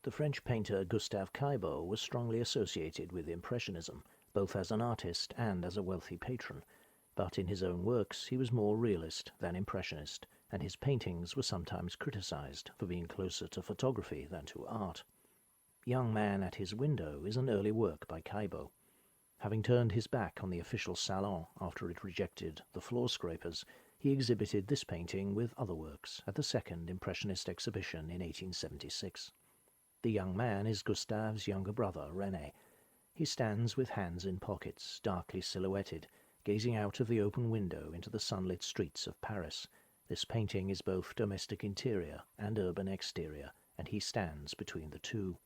The French painter Gustave Caillebotte was strongly associated with Impressionism, both as an artist and as a wealthy patron, but in his own works he was more realist than impressionist, and his paintings were sometimes criticized for being closer to photography than to art. Young Man at His Window is an early work by Caillebotte. Having turned his back on the official salon after it rejected the floor scrapers, he exhibited this painting with other works at the second Impressionist exhibition in 1876. The young man is Gustave's younger brother, René. He stands with hands in pockets, darkly silhouetted, gazing out of the open window into the sunlit streets of Paris. This painting is both domestic interior and urban exterior, and he stands between the two.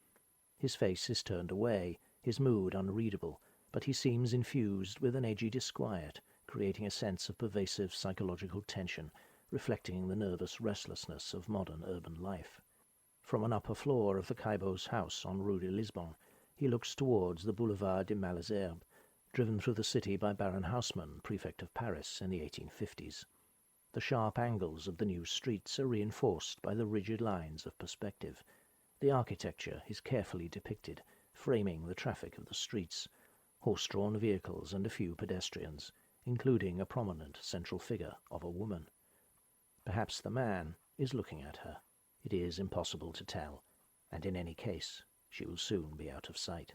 His face is turned away, his mood unreadable, but he seems infused with an edgy disquiet, creating a sense of pervasive psychological tension, reflecting the nervous restlessness of modern urban life. From an upper floor of the Caillebotte's house on Rue de Lisbonne, he looks towards the Boulevard des Malesherbes, driven through the city by Baron Haussmann, prefect of Paris, in the 1850s. The sharp angles of the new streets are reinforced by the rigid lines of perspective. The architecture is carefully depicted, framing the traffic of the streets, horse-drawn vehicles and a few pedestrians, including a prominent central figure of a woman. Perhaps the man is looking at her. It is impossible to tell, and in any case, she will soon be out of sight.